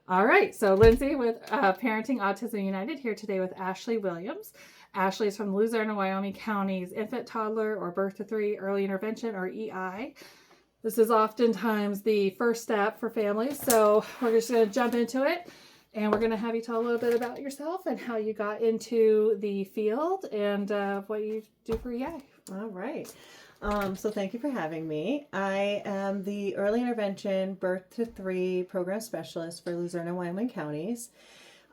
All right, so Lindsay with Parenting Autism United here today with Ashley Williams. Ashley is from Luzerne, Wyoming County's Infant, Toddler, or Birth to 3 Early Intervention, or EI. This is oftentimes the first step for families, so we're just going to jump into it, and we're going to have you tell a little bit about yourself and how you got into the field and what you do for EI. All right. So thank you for having me. I am the Early Intervention Birth to 3 Program Specialist for Luzerne and Wyoming Counties.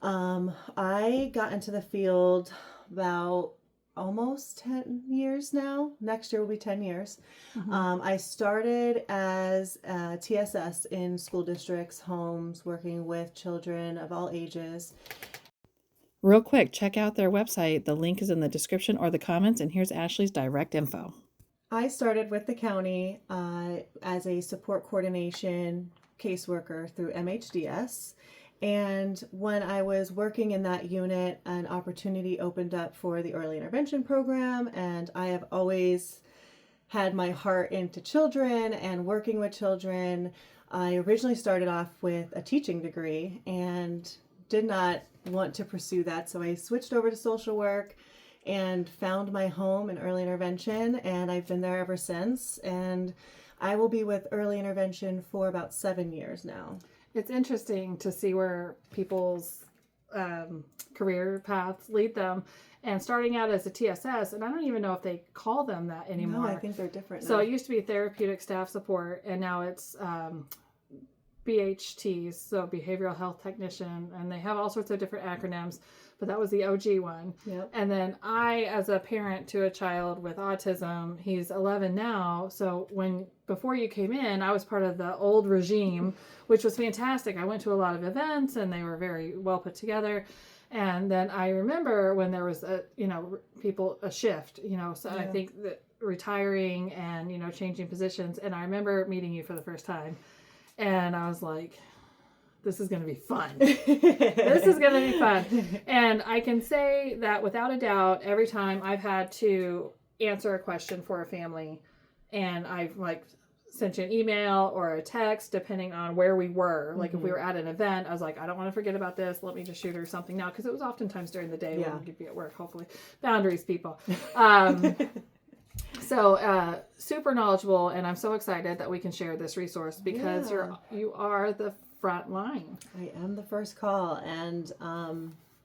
I got into the field about almost 10 years now. Next year will be 10 years. I started as a TSS in school districts, homes, working with children of all ages. Real quick, check out their website. The link is in the description or the comments, and here's Ashley's direct info. I started with the county as a support coordination caseworker through MHDS. And when I was working in that unit, an opportunity opened up for the early intervention program. And I have always had my heart into children and working with children. I originally started off with a teaching degree and did not want to pursue that. So I switched over to social work and found my home in early intervention, and I've been there ever since. And I will be with early intervention for about 7 years now. It's interesting to see where people's career paths lead them. And starting out as a TSS, and I don't even know if they call them that anymore. No, I think they're different now. So it used to be therapeutic staff support, and now it's BHTs, so behavioral health technician, and they have all sorts of different acronyms, but that was the OG one. Yep. And then I, as a parent to a child with autism, he's 11 now, so before you came in, I was part of the old regime, which was fantastic. I went to a lot of events, and they were very well put together. And then I remember when there was a shift, so yeah. I think that retiring and, changing positions, and I remember meeting you for the first time. And I was like, this is going to be fun. This is going to be fun. And I can say that without a doubt, every time I've had to answer a question for a family, and I've sent you an email or a text, depending on where we were. Like if we were at an event, I was like, I don't want to forget about this. Let me just shoot her something now. Because it was oftentimes during the day when we'd be at work, hopefully. Boundaries, people. So super knowledgeable, and I'm so excited that we can share this resource because you are the front line. I am the first call, and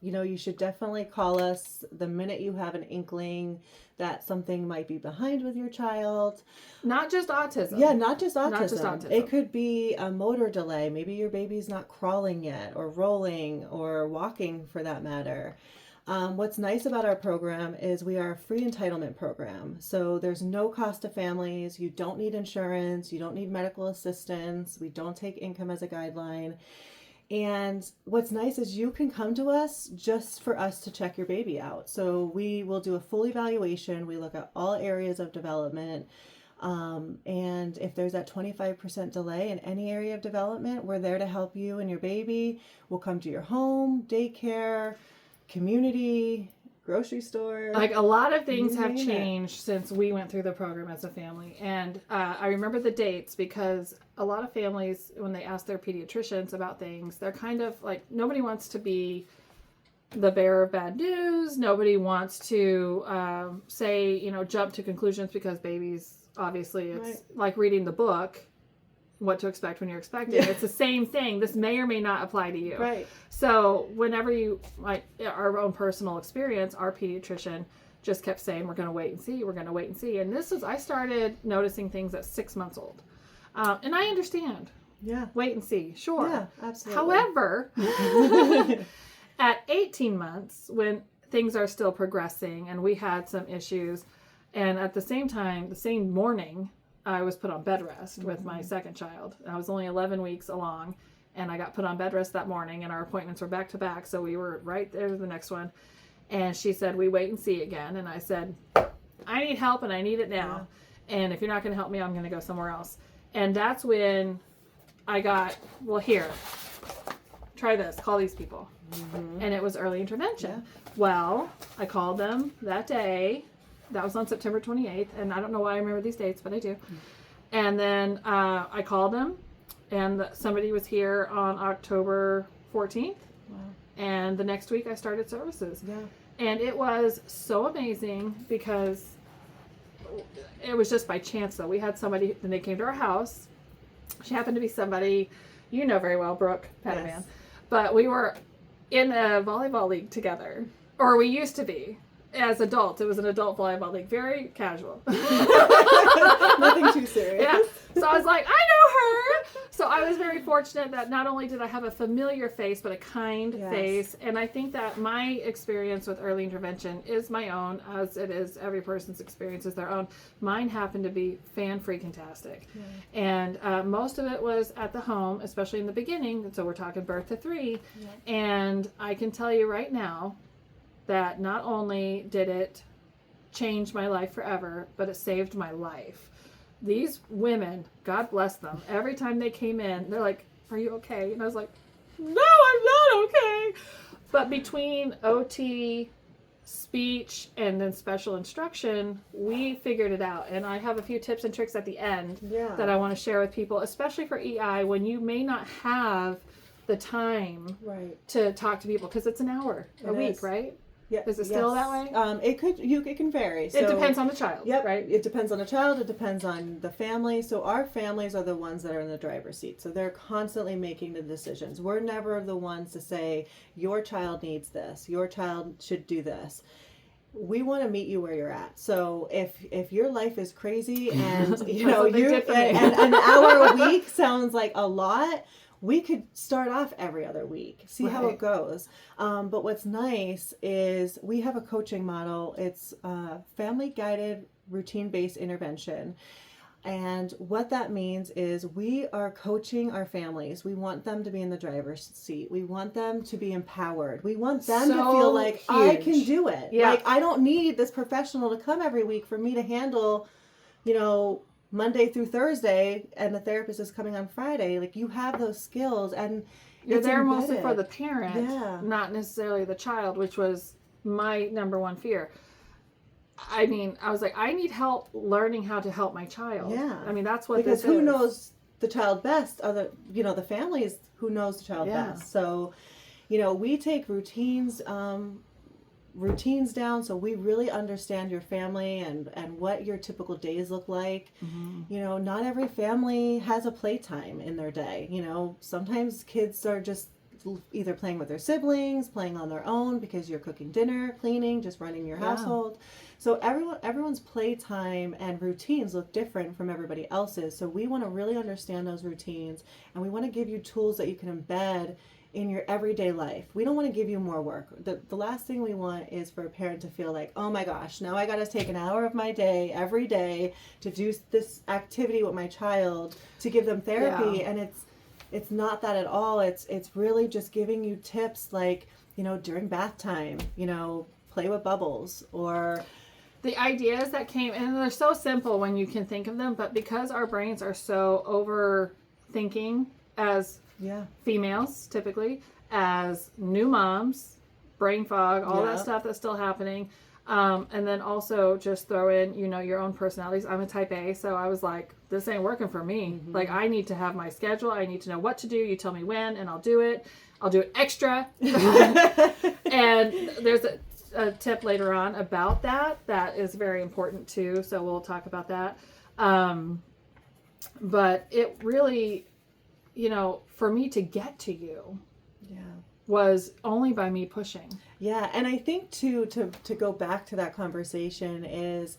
you should definitely call us the minute you have an inkling that something might be behind with your child. Not just autism. Yeah, not just autism. Not just autism. It could be a motor delay. Maybe your baby's not crawling yet, or rolling, or walking for that matter. What's nice about our program is we are a free entitlement program. So there's no cost to families. You don't need insurance. You don't need medical assistance. We don't take income as a guideline. And what's nice is you can come to us just for us to check your baby out. So we will do a full evaluation. We look at all areas of development. And if there's that 25% delay in any area of development, we're there to help you and your baby. We'll come to your home, daycare, community, grocery store. A lot of things have changed since we went through the program as a family. And I remember the dates because a lot of families, when they ask their pediatricians about things, they're kind of nobody wants to be the bearer of bad news. Nobody wants to say, jump to conclusions because babies, obviously, it's like reading the book. What to expect when you're expecting. It's the same thing. This may or may not apply to you. Right. So whenever you, our own personal experience, our pediatrician just kept saying, we're going to wait and see. We're going to wait and see. And I started noticing things at 6 months old. And I understand. Yeah. Wait and see. Sure. Yeah, absolutely. However, at 18 months, when things are still progressing and we had some issues, and at the same time, the same morning, I was put on bed rest with my second child. I was only 11 weeks along, and I got put on bed rest that morning, and our appointments were back to back, so we were right there to the next one. And she said, we wait and see again. And I said, I need help, and I need it now. Yeah. And if you're not going to help me, I'm going to go somewhere else. And that's when I got, here, try this, call these people. And it was early intervention. Yeah. Well, I called them that day. That was on September 28th, and I don't know why I remember these dates, but I do. And then I called them, and somebody was here on October 14th. Wow. And the next week I started services. Yeah. And it was so amazing because it was just by chance, though. We had somebody, and they came to our house. She happened to be somebody you know very well, Brooke Padaman. Yes. But we were in a volleyball league together. Or we used to be. As adults. It was an adult volleyball league. Very casual. Nothing too serious. Yeah. So I was like, I know her. So I was very fortunate that not only did I have a familiar face, but a kind Yes. face. And I think that my experience with early intervention is my own, as it is every person's experience is their own. Mine happened to be fan-freaking-tastic. Yeah. And most of it was at the home, especially in the beginning. So we're talking birth to 3. Yeah. And I can tell you right now that not only did it change my life forever, but it saved my life. These women, God bless them, every time they came in, they're like, "Are you okay?" And I was like, "No, I'm not okay." But between OT, speech, and then special instruction, we figured it out. And I have a few tips and tricks at the end Yeah. that I want to share with people, especially for EI, when you may not have the time Right. to talk to people, because it's an hour a It week, is. right? Yeah. Is it still that way? It can vary. It depends on the child, Yep. right? It depends on the child. It depends on the family. So our families are the ones that are in the driver's seat. So they're constantly making the decisions. We're never the ones to say, your child needs this. Your child should do this. We want to meet you where you're at. So if your life is crazy and you know what they you did for me. and an hour a week sounds like a lot, we could start off every other week, see how Right. it goes. But what's nice is we have a coaching model. It's family guided routine based intervention. And what that means is we are coaching our families. We want them to be in the driver's seat. We want them to be empowered. We want them to So feel like I huge. can do it. Yeah. Like I don't need this professional to come every week for me to handle, Monday through Thursday, and the therapist is coming on Friday. Like you have those skills, and You're it's there mostly embedded. for the parent, Yeah. not necessarily the child, which was my number one fear. I mean, I was like, I need help learning how to help my child. Yeah. I mean, that's what Because this who is. knows the child best are the families who knows the child Yeah. best. So we take routines down, so we really understand your family and what your typical days look like. Mhm. Not every family has a playtime in their day. Sometimes kids are just either playing with their siblings, playing on their own because you're cooking dinner, cleaning, just running your Yeah. household. So everyone's playtime and routines look different from everybody else's. So we want to really understand those routines, and we want to give you tools that you can embed in your everyday life. We don't want to give you more work. The last thing we want is for a parent to feel like, oh my gosh, now I got to take an hour of my day every day to do this activity with my child to give them therapy. Yeah. And it's not that at all. It's really just giving you tips like, during bath time, play with bubbles, or The ideas that came, and they're so simple when you can think of them, but because our brains are so overthinking as yeah. females, typically, as new moms, brain fog, all Yeah. that stuff that's still happening. And then also just throw in, your own personalities. I'm a type A, so I was like, this ain't working for me. Mm-hmm. Like, I need to have my schedule. I need to know what to do. You tell me when, and I'll do it. I'll do it extra. And there's a tip later on about that is very important too. So we'll talk about that. But it really, for me to get to you Yeah. was only by me pushing. Yeah, and I think too, to go back to that conversation is,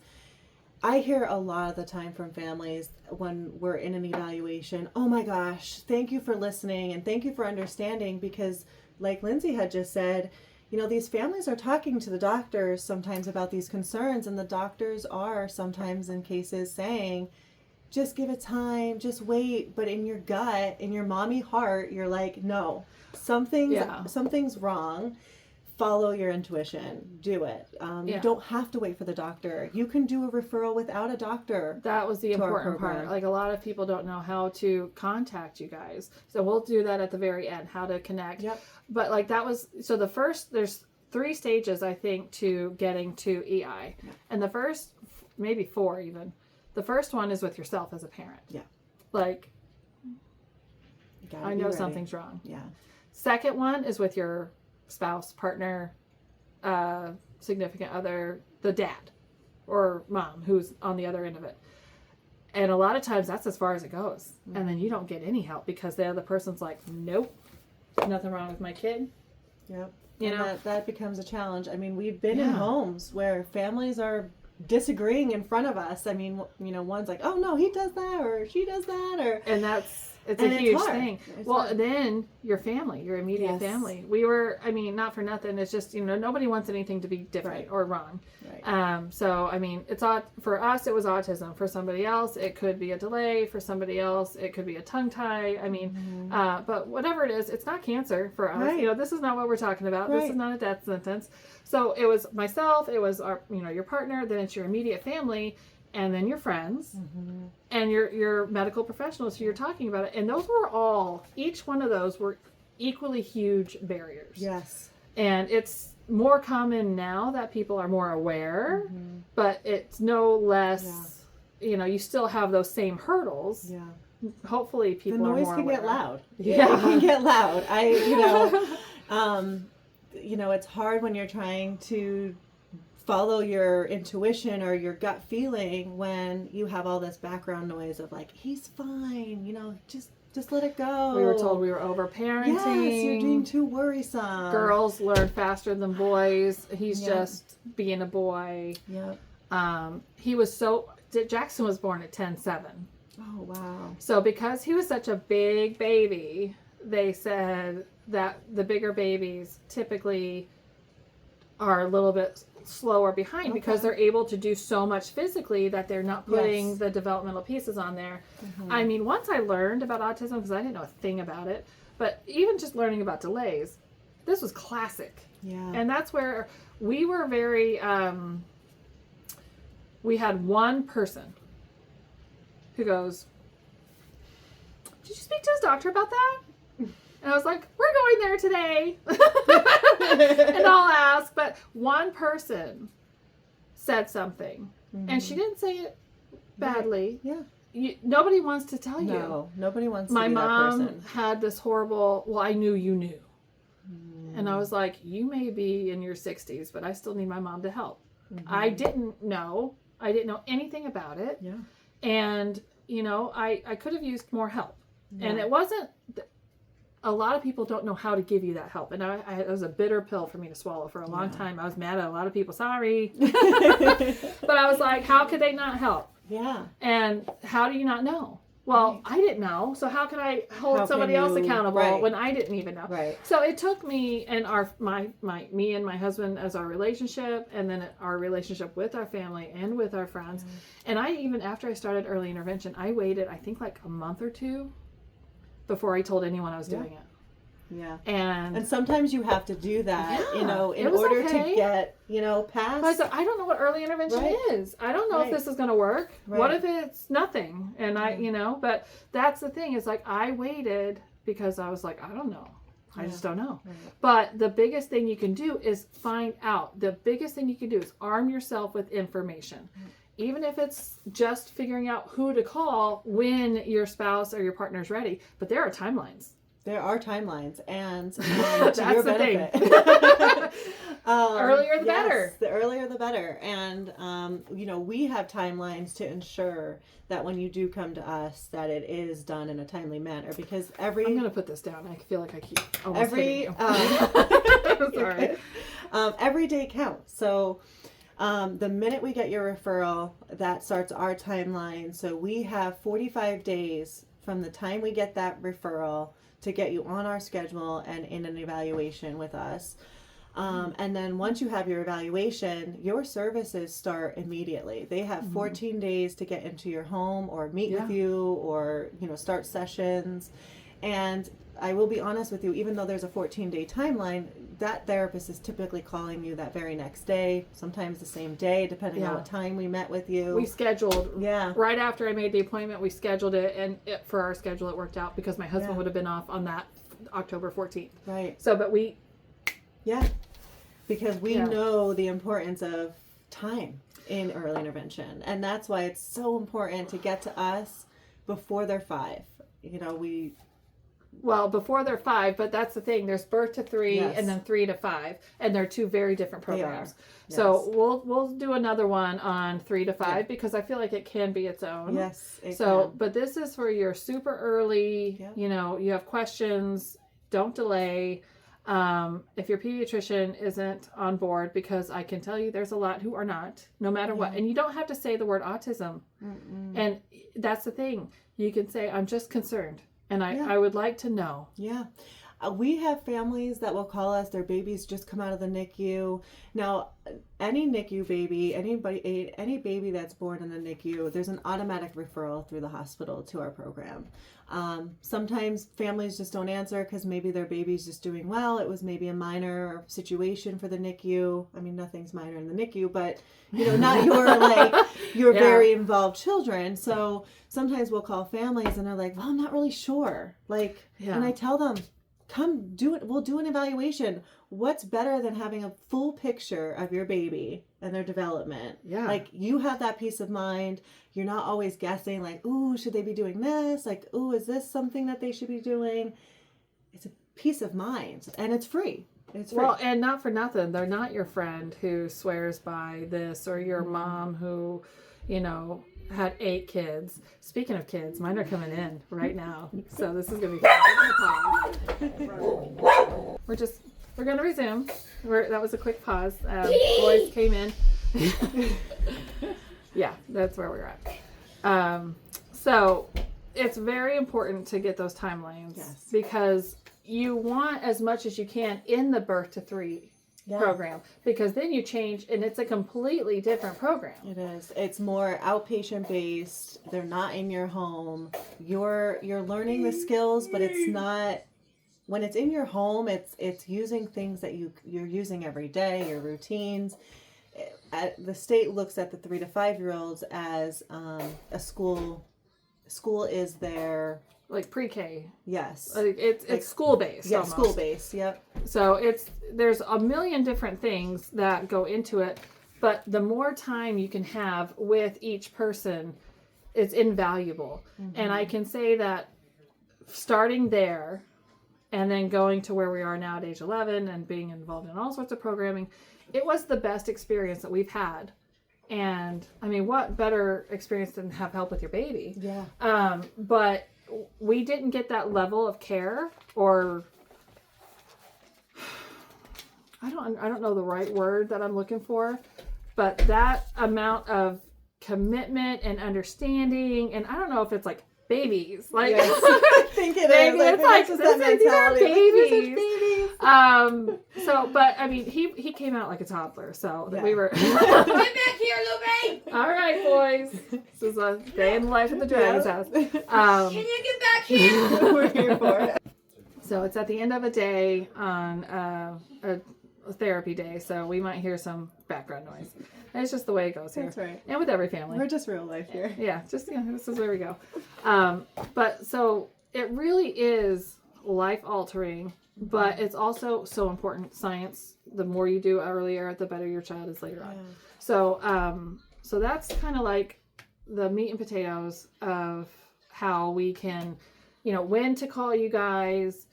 I hear a lot of the time from families when we're in an evaluation, oh my gosh, thank you for listening and thank you for understanding, because like Lindsay had just said, these families are talking to the doctors sometimes about these concerns, and the doctors are sometimes in cases saying, just give it time, just wait. But in your gut, in your mommy heart, you're like, no, something's wrong. Follow your intuition. Do it. You don't have to wait for the doctor. You can do a referral without a doctor. That was the to our important part. program. Like, a lot of people don't know how to contact you guys. So we'll do that at the very end, how to connect. Yep. But like that was, so there's 3 stages, I think, to getting to EI. And the first, maybe 4 even. The first one is with yourself as a parent. Yeah. Like, You gotta I be know ready. something's wrong. Yeah. Second one is with your spouse, partner, significant other, the dad or mom who's on the other end of it. And a lot of times that's as far as it goes. And then you don't get any help because the other person's like, nope, nothing wrong with my kid. Yep. You and know? that becomes a challenge. I mean, we've been in Yeah. homes where families are disagreeing in front of us. I mean, you know, one's like, oh no, he does that or she does that, or And it's And a it's huge hard. thing. It's Well, hard. then your family, your immediate Yes. family. We were, I mean, not for nothing. It's just, you know, nobody wants anything to be different Right. or wrong. right. So, I mean, it's odd for us. It was autism. For somebody else, it could be a delay. For somebody else, it could be a tongue tie. I mean, but whatever it is, it's not cancer for us. Right. You know, this is not what we're talking about. This Right. is not a death sentence. So it was myself. It was our, you know, your partner. Then it's your immediate family, and then your friends, and your medical professionals who you're talking about it. And those were all. Each one of those were equally huge barriers. Yes. And it's more common now that people are more aware, but it's no less, you know, you still have those same hurdles. Yeah. Hopefully The people are noise more can aware. get loud. Yeah. It can get loud. You know, it's hard when you're trying to follow your intuition or your gut feeling when you have all this background noise of like, he's fine, you know, just let it go. We were told we were over parenting. Yes, you're being too worrisome. Girls learn faster than boys. He's Yeah. just being a boy. Yep. He was Jackson was born at 10-7. Oh, wow. So because he was such a big baby, they said that the bigger babies typically are a little bit slower behind because Okay. they're able to do so much physically that they're not putting Yes. the developmental pieces on there. I mean, once I learned about autism, because I didn't know a thing about it, but even just learning about delays, this was classic. Yeah. And that's where we were very, we had one person who goes, did you speak to his doctor about that? And I was like, we're going there today. And I'll ask. But one person said something. And she didn't say it badly. Yeah. Nobody wants to tell you. No, nobody wants My to be mom that person. had this horrible, well, I knew you knew. And I was like, you may be in your 60s, but I still need my mom to help. I didn't know. I didn't know anything about it. Yeah. And, you know, I could have used more help. And Yeah. it wasn't, a lot of people don't know how to give you that help. And it was a bitter pill for me to swallow for a long time. I was mad at a lot of people. Sorry. But I was like, how could they not help? Yeah. And how do you not know? Well, I didn't know. So how can I hold How somebody can else you- accountable right. when I didn't even know? Right. So it took me and me and my husband as our relationship, and then our relationship with our family and with our friends. And I even after I started early intervention, I waited I think like a month or two before I told anyone I was doing it. Yeah. And And sometimes you have to do that, you Yeah, know, in it was order okay. to get, you know, past. I said, I don't know what early intervention Right. is. I don't know Right. if this is going to work. Right. What if it's nothing? And you know, but that's the thing is like I waited because I was like, I don't know. I just don't know. Right. But the biggest thing you can do is find out. The biggest thing you can do is arm yourself with information. Even if it's just figuring out who to call when your spouse or your partner is ready. But there are timelines. There are timelines, and That's to your the thing. benefit. Earlier the yes, better. The earlier the better. And, you know, we have timelines to ensure that when you do come to us, that it is done in a timely manner. Because I'm going to put this down. I feel like I keep almost hitting you. Sorry. Every day counts. So the minute we get your referral, that starts our timeline. So we have 45 days from the time we get that referral to get you on our schedule and in an evaluation with us. And then once you have your evaluation, your services start immediately. They have 14 days to get into your home or meet with you or, you know, start sessions. And I will be honest with you, even though there's a 14-day timeline, that therapist is typically calling you that very next day, sometimes the same day, depending on what time we met with you. We scheduled Yeah. right after I made the appointment. We scheduled it, and for our schedule, it worked out because my husband Yeah. would have been off on that October 14th. Right. So, but we, Yeah. Because we Yeah. know the importance of time in early intervention. And that's why it's so important to get to us before they're 5. You know, Well, before they're 5, but that's the thing. There's birth to 3 Yes. and then 3 to 5, and they're 2 very different They are. programs. Yes. So we'll do another one on 3 to 5 Yeah. because I feel like it can be its own. Yes. It So, can. but this is for your super early. Yeah. You know, you have questions. Don't delay. If your pediatrician isn't on board, because I can tell you there's a lot who are not, no matter what. Yeah. And you don't have to say the word autism. Mm-mm. And that's the thing. You can say, I'm just concerned. And Yeah. I would like to know. Yeah. We have families that will call us, their babies just come out of the NICU. Now, any NICU baby, any baby that's born in the NICU, there's an automatic referral through the hospital to our program. Sometimes families just don't answer because maybe their baby's just doing well. It was maybe a minor situation for the NICU. I mean, nothing's minor in the NICU, but you know, not your Yeah. very involved children. So sometimes we'll call families and they're like, well, I'm not really sure. Like, Yeah. and I tell them, come do it. We'll do an evaluation. What's better than having a full picture of your baby and their development? Yeah. Like, you have that peace of mind. You're not always guessing, like, ooh, should they be doing this? Like, ooh, is this something that they should be doing? It's a peace of mind, and it's free. It's free. Well, and not for nothing. They're not your friend who swears by this, or your mom who, you know, had 8 kids. Speaking of kids, mine are coming in right now. So this is going to be we're going to resume. That was a quick pause. Boys came in. Yeah, that's where we're at. So it's very important to get those timelines. Yes. Because you want as much as you can in the birth to 3 Yeah. program, because then you change and it's a completely different program. It is. It's more outpatient based. They're not in your home. You're learning the skills, but it's not. When it's in your home, it's using things that you're using every day, your routines. The state looks at the 3 to 5-year-olds as a school. School is their Like pre-K. yes. It's school based. Yeah, almost. school based. Yep. So there's a million different things that go into it, but the more time you can have with each person, it's invaluable. And I can say that starting there and then going to where we are now at age 11 and being involved in all sorts of programming, it was the best experience that we've had. And I mean, what better experience than have help with your baby? Yeah. But we didn't get that level of care, or I don't know the right word that I'm looking for, but that amount of commitment and understanding, and I don't know if it's like babies, like Yes. I think it maybe is. I it's think like it's just these that are mentality. Like, these are babies. babies. So, but I mean, he came out like a toddler, so Yeah. we were. Get back here, Lupe! All right, boys. This is a day in the life at the Dragon's house. Can you get back here? We're here for it. So it's at the end of a day on a therapy day, so we might hear some background noise. And it's just the way it goes here. That's right. And with every family. We're just real life here. Yeah, this is where we go. But so it really is life altering, but it's also so important. Science, the more you do earlier, the better your child is later on. Yeah. So that's kind of like the meat and potatoes of how we can, when to call you guys.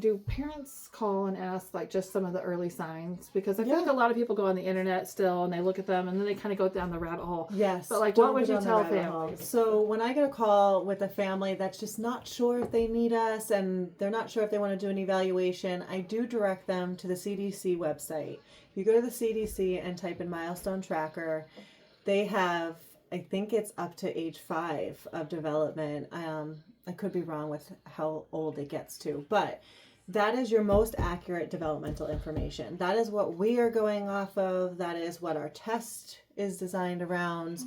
Do parents call and ask like just some of the early signs? Because I feel like a lot of people go on the internet still and they look at them and then they kind of go down the rabbit hole. Yes. But like, don't what would go you down the tell rabbit hole. families? So when I get a call with a family that's just not sure if they need us and they're not sure if they want to do an evaluation, I do direct them to the CDC website. If you go to the CDC and type in milestone tracker, they have, I think it's up to age 5 of development. I could be wrong with how old it gets to, but that is your most accurate developmental information. That is what we are going off of. That is what our test is designed around.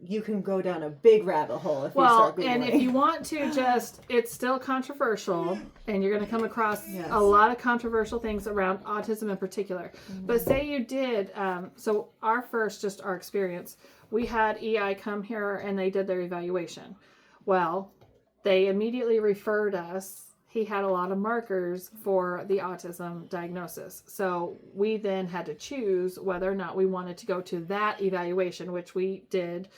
You can go down a big rabbit hole if you start Googling. And if you want to it's still controversial and you're going to come across Yes. a lot of controversial things around autism in particular. But say you did, so our experience, we had EI come here and they did their evaluation. Well, they immediately referred us. He had a lot of markers for the autism diagnosis. So we then had to choose whether or not we wanted to go to that evaluation, which we did.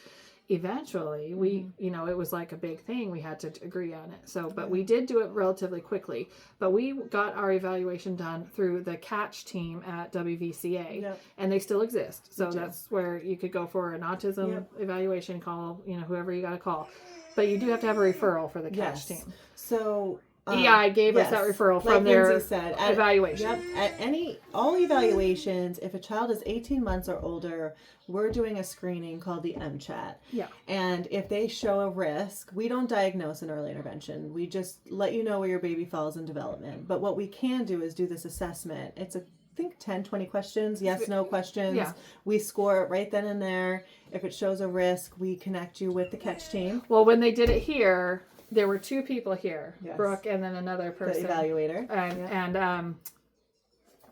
eventually we, it was like a big thing. We had to agree on it. So, but we did do it relatively quickly. But we got our evaluation done through the Catch team at WVCA, Yep. and they still exist. So too. that's where you could go for an autism evaluation, call, whoever you got to call. But you do have to have a referral for the Catch team. So EI gave us that referral from like their Lindsay said, evaluation. Yep. At all evaluations, if a child is 18 months or older, we're doing a screening called the MCHAT. Yeah. And if they show a risk, we don't diagnose an early intervention. We just let you know where your baby falls in development. But what we can do is do this assessment. It's I think 10, 20 questions, yes, no questions. Yeah. We score it right then and there. If it shows a risk, we connect you with the Catch team, Well, when they did it here, there were two people here, Yes. Brooke and then another the person. evaluator. And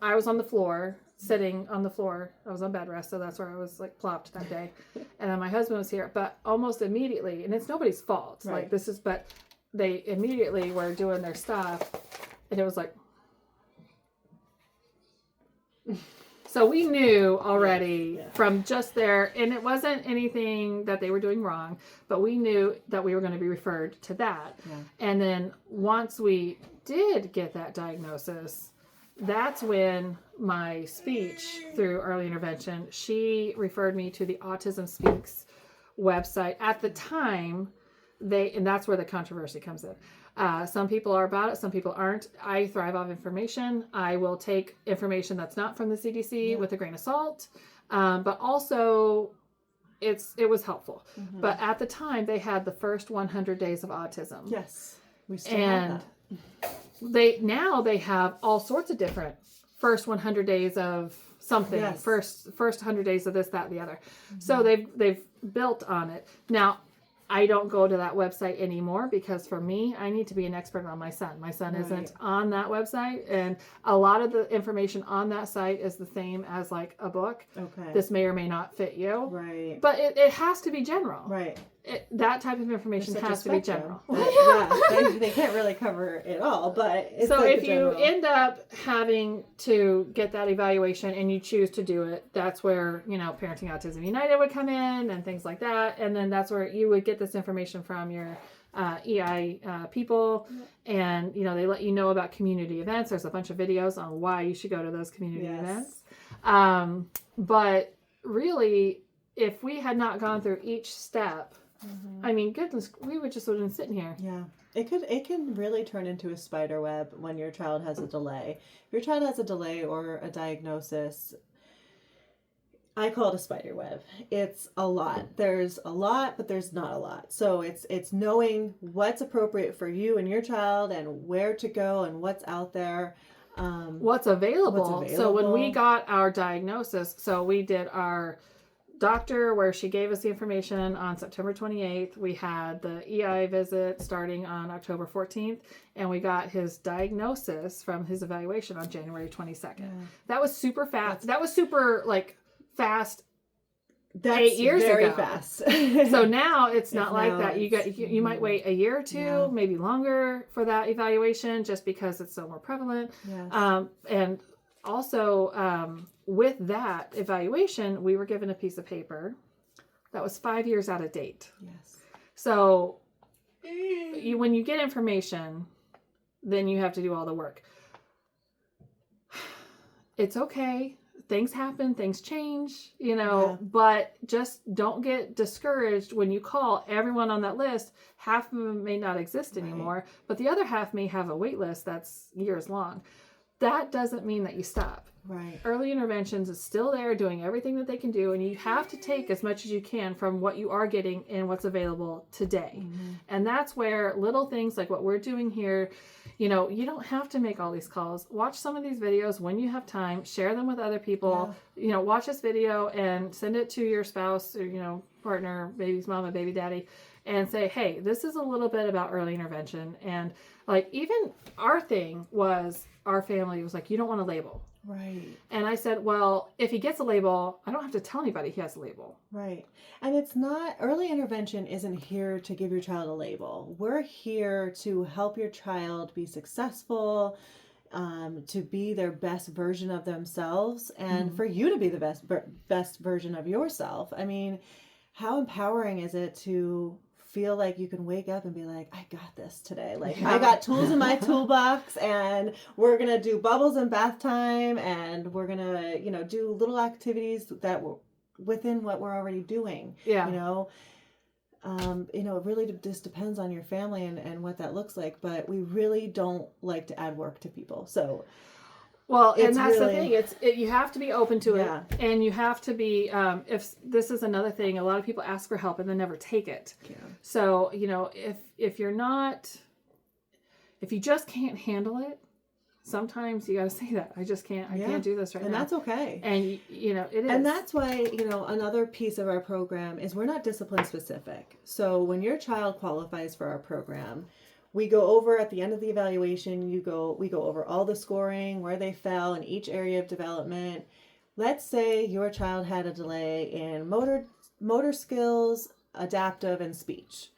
I was on the floor, sitting on the floor. I was on bed rest, so that's where I was like plopped that day. And then my husband was here, but almost immediately, and it's nobody's fault. Right. Like but they immediately were doing their stuff, and it was like. So we knew already from just there, and it wasn't anything that they were doing wrong, but we knew that we were going to be referred to that. Yeah. And then once we did get that diagnosis, that's when my speech through early intervention, she referred me to the Autism Speaks website. At the time, and that's where the controversy comes in. Some people are about it, some people aren't. I thrive off information. I will take information that's not from the CDC with a grain of salt, but also it was helpful. Mm-hmm. But at the time, they had the first 100 days of autism. Yes, we still And have that. they have all sorts of different first 100 days of something, Yes. first 100 days of this, that, and the other. So they've built on it. Now, I don't go to that website anymore because for me, I need to be an expert on my son. My son isn't on that website, and a lot of the information on that site is the same as like a book. Okay. This may or may not fit you, Right. but it has to be general. Right. That type of information Such a has to be spectrum. general. They can't really cover it all, but it's So like if the you general. end up having to get that evaluation and you choose to do it, that's where, Parenting Autism United would come in and things like that. And then that's where you would get this information from your EI people. And, they let you know about community events. There's a bunch of videos on why you should go to those community events. But really, if we had not gone through each step, I mean, goodness, we would just have been sitting here. Yeah. It can really turn into a spider web when your child has a delay. If your child has a delay or a diagnosis, I call it a spider web. It's a lot. There's a lot, but there's not a lot. So it's knowing what's appropriate for you and your child and where to go and what's out there. What's available. So when we got our diagnosis, so we did our doctor where she gave us the information on September 28th. We had the EI visit starting on October 14th, and we got his diagnosis from his evaluation on January 22nd. Yeah. That was super fast. That was super fast. That's 8 years very ago. Fast. So now it's not like that. You might wait a year or two, maybe longer for that evaluation, just because it's so more prevalent. Yes. And also, with that evaluation, we were given a piece of paper that was 5 years out of date. Yes. So when you get information, then you have to do all the work. It's okay. Things happen, things change, but just don't get discouraged when you call everyone on that list. Half of them may not exist anymore, but the other half may have a wait list that's years long. That doesn't mean that you stop. Right. Early interventions is still there doing everything that they can do, and you have to take as much as you can from what you are getting and what's available today. Mm-hmm. And that's where little things like what we're doing here, you don't have to make all these calls. Watch some of these videos when you have time, share them with other people, watch this video and send it to your spouse or, partner, baby's mama, baby daddy, and say, hey, this is a little bit about early intervention. And even our thing was, our family was like, you don't want a label. Right. And I said, well, if he gets a label, I don't have to tell anybody he has a label. Right. And it's not, early intervention isn't here to give your child a label. We're here to help your child be successful, to be their best version of themselves, and for you to be the best version of yourself. I mean, how empowering is it to feel like you can wake up and be like, I got this today. Like, I got tools in my toolbox, and we're going to do bubbles and bath time, and we're going to, you know, do little activities that were within what we're already doing. Yeah. You know, it really just depends on your family and what that looks like, but we really don't like to add work to people. So, well, and it's that's really- the thing. You have to be open to Yeah. it, and you have to be. If this is another thing, a lot of people ask for help and then never take it. Yeah. So you know, if you're not, if you just can't handle it, sometimes you got to say that I just can't. I Yeah. can't do this right And now. that's okay. And you know, it is. And that's why, you know, another piece of our program is we're not discipline specific. So when your child qualifies for our program, we go over at the end of the evaluation, we go over all the scoring, where they fell in each area of development. Let's say your child had a delay in motor skills, adaptive, and speech.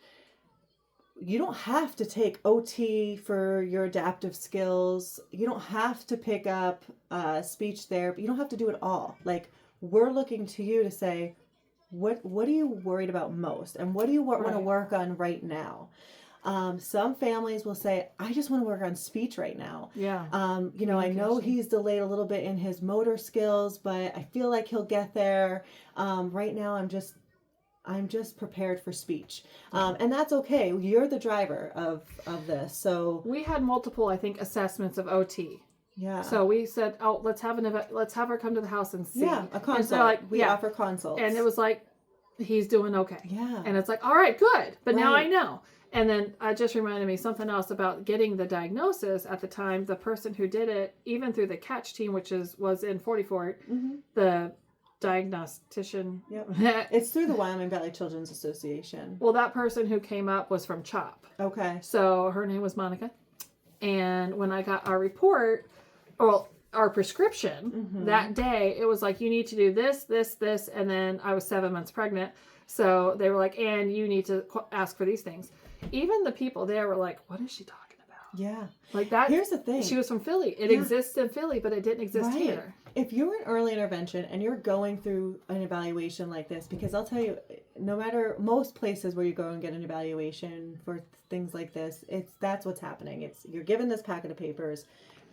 You don't have to take OT for your adaptive skills. You don't have to pick up speech therapy. You don't have to do it all. Like, we're looking to you to say, what are you worried about most? And what do you want to Right. work on right now? Some families will say, I just want to work on speech right now. Yeah. You know, I know he's delayed a little bit in his motor skills, but I feel like he'll get there. Right now, I'm just prepared for speech. And that's okay. You're the driver of this. So We had multiple, I think, assessments of OT. yeah. So we said, oh, let's have her come to the house and see. Yeah, a consult. And so like, we yeah. offer consults. And it was like, he's doing okay. yeah. And it's like, all right, good. But now I Right. know. And then it just reminded me something else about getting the diagnosis at the time. The person who did it, even through the Catch team, which was in 44, Mhm. the diagnostician. Yep. It's through the Wyoming Valley Children's Association. Well, that person who came up was from CHOP. Okay. So her name was Monica. And when I got our report, or our prescription that day, it was like, you need to do this, this, this. And then I was 7 months pregnant. So they were like, and you need to ask for these things. Even the people there were like, what is she talking about? Yeah. Like that. Here's the thing. She was from Philly. It Yeah. exists in Philly, but it didn't exist Right. here. If you're in early intervention and you're going through an evaluation like this, because I'll tell you, no matter most places where you go and get an evaluation for things like this, that's what's happening. You're given this packet of papers.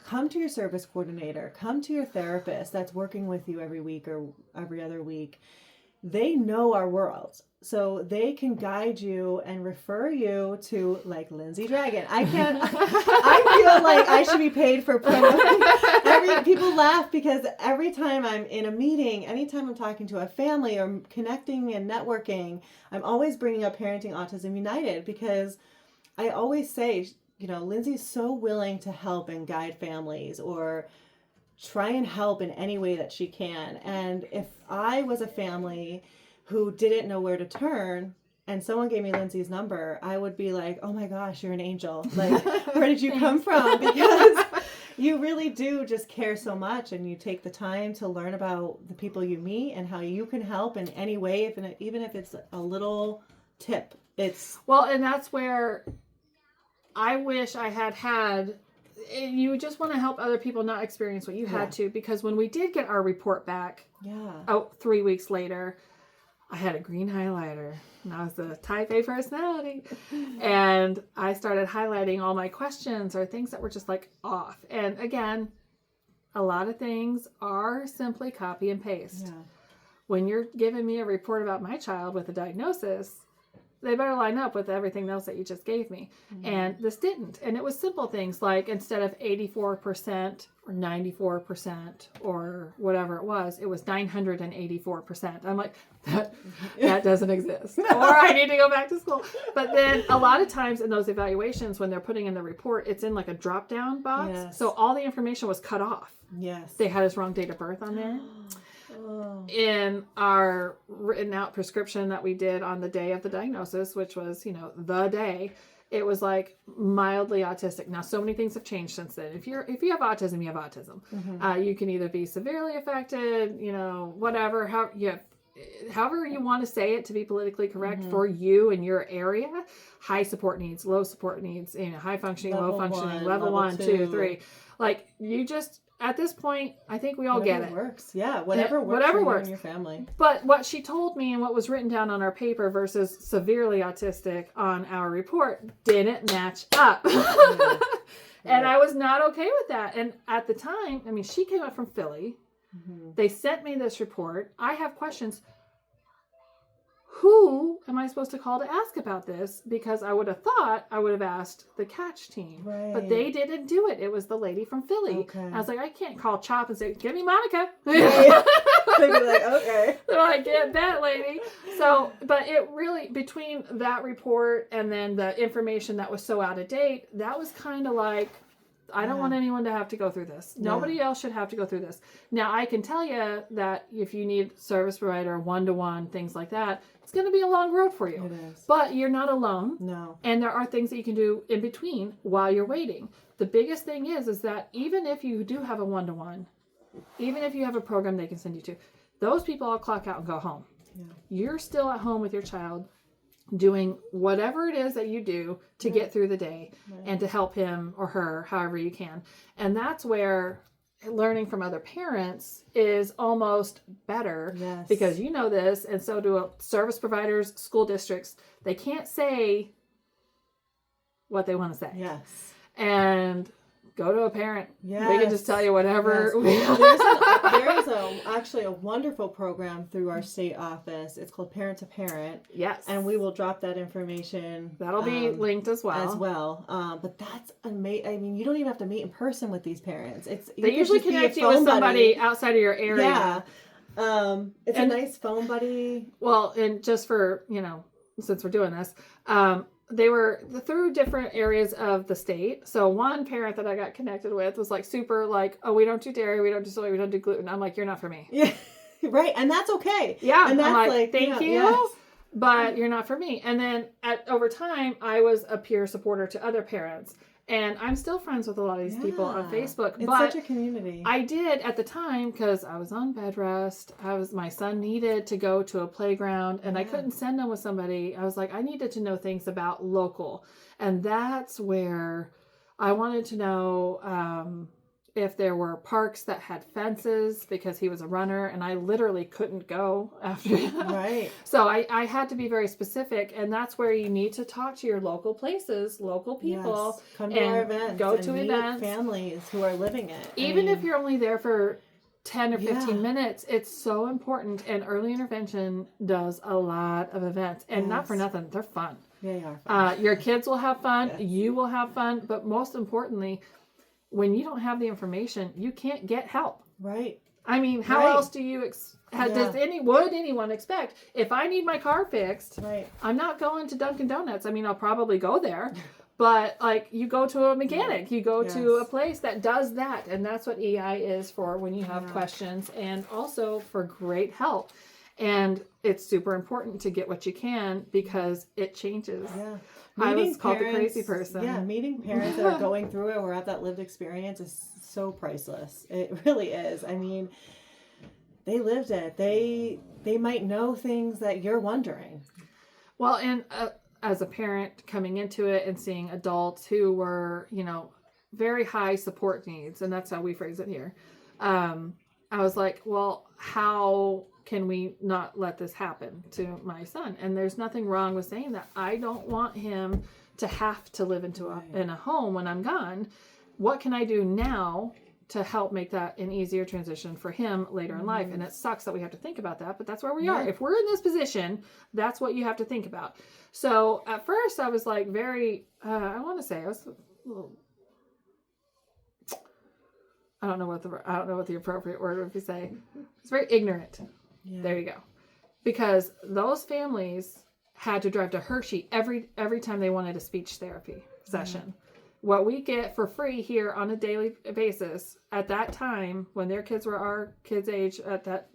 Come to your service coordinator. Come to your therapist that's working with you every week or every other week. They know our world. So they can guide you and refer you to, like, Lindsay Dragon. I feel like I should be paid for promoting. People laugh because every time I'm in a meeting, anytime I'm talking to a family or connecting and networking, I'm always bringing up Parenting Autism United, because I always say, you know, Lindsay's so willing to help and guide families or try and help in any way that she can. And if I was a family who didn't know where to turn and someone gave me Lindsay's number, I would be like, oh my gosh, you're an angel. Like, where did you come from? Because you really do just care so much, and you take the time to learn about the people you meet and how you can help in any way, even if it's a little tip. Well, and that's where I wish I had. You just want to help other people not experience what you had to, because when we did get our report back, 3 weeks later, I had a green highlighter, and I was the type A personality, and I started highlighting all my questions or things that were just like off. And again, a lot of things are simply copy and paste. Yeah. When you're giving me a report about my child with a diagnosis, they better line up with everything else that you just gave me. Mm-hmm. And this didn't. And it was simple things like, instead of 84% or 94% or whatever it was 984%. I'm like, that doesn't exist. Or I need to go back to school. But then a lot of times in those evaluations, when they're putting in the report, it's in like a drop down box. Yes. So all the information was cut off. Yes. They had his wrong date of birth on there. Oh. In our written out prescription that we did on the day of the diagnosis, which was, the day, it was like mildly autistic. Now, so many things have changed since then. If you have autism, you have autism. Mm-hmm. You can either be severely affected, whatever, however you want to say it to be politically correct for you and your area. High support needs, low support needs, high functioning, Level low functioning, one, level level 1, 2, two. 3. Like, you just, at this point, I think we all get Whatever it. works. Yeah, whatever works whatever for you works. and your family. But what she told me and what was written down on our paper versus severely autistic on our report didn't match up. And I was not okay with that. And at the time, I mean, she came up from Philly. They sent me this report. I have questions. Who am I supposed to call to ask about this? Because I would have thought I would have asked the catch team. Right. But they didn't do it. It was the lady from Philly. Okay. I was like, I can't call CHOP and say, give me Monica. Yeah. They'd be like, okay. They're like, get that lady. So, but it really, between that report and then the information that was so out of date, that was kind of like, I don't want anyone to have to go through this. Nobody else should have to go through this. Now, I can tell you that if you need service provider, one-to-one, things like that, it's going to be a long road for you. It is. But you're not alone. No. And there are things that you can do in between while you're waiting. The biggest thing is that even if you do have a one-to-one, even if you have a program they can send you to, those people all clock out and go home. Yeah. You're still at home with your child doing whatever it is that you do to get through the day and to help him or her however you can. And that's where learning from other parents is almost better because you know this, and so do service providers, school districts. They can't say what they want to say. Yes. And go to a parent. Yes. They can just tell you whatever. There's actually a wonderful program through our state office. It's called Parent to Parent. Yes. And we will drop that information. That'll be linked as well. But that's amazing. I mean, you don't even have to meet in person with these parents. They usually connect you with somebody outside of your area. Yeah. It's a nice phone buddy. Well, and just for, since we're doing this, they were through different areas of the state. So one parent that I got connected with was like super like, oh, we don't do dairy, we don't do soy, we don't do gluten. I'm like, you're not for me. Yeah, right. And that's okay. Yeah. And that's I'm like thank you, yes. but you're not for me. And then over time, I was a peer supporter to other parents. And I'm still friends with a lot of these people on Facebook. It's but such a community. I did at the time because I was on bed rest. My son needed to go to a playground and I couldn't send him with somebody. I was like, I needed to know things about local. And that's where I wanted to know if there were parks that had fences because he was a runner and I literally couldn't go after that. Right. So I had to be very specific, and that's where you need to talk to your local places, local people. Yes. Come to our and events. go and to meet events. families who are living it. Even if you're only there for 10 or 15 minutes, it's so important. And early intervention does a lot of events. And not for nothing, they're fun. They are fun. Your kids will have fun. Yes. You will have fun. But most importantly, when you don't have the information, you can't get help. Right. I mean, how else do you would anyone expect? If I need my car fixed, I'm not going to Dunkin' Donuts. I mean, I'll probably go there, but like you go to a mechanic, you go to a place that does that. And that's what EI is for when you have questions and also for great help. And it's super important to get what you can because it changes. Yeah. I was called the crazy person. Yeah, meeting parents that are going through it or have that lived experience is so priceless. It really is. I mean, they lived it. They might know things that you're wondering. Well, and as a parent coming into it and seeing adults who were, very high support needs, and that's how we phrase it here. I was like, well, how can we not let this happen to my son? And there's nothing wrong with saying that. I don't want him to have to live in a home when I'm gone. What can I do now to help make that an easier transition for him later in life? And it sucks that we have to think about that, but that's where we are. If we're in this position, that's what you have to think about. So at first I was like very, I was a little, I don't know what the appropriate word would be say. It's very ignorant. Yeah. There you go. Because those families had to drive to Hershey every time they wanted a speech therapy session. What we get for free here on a daily basis at that time when their kids were our kids' age at that,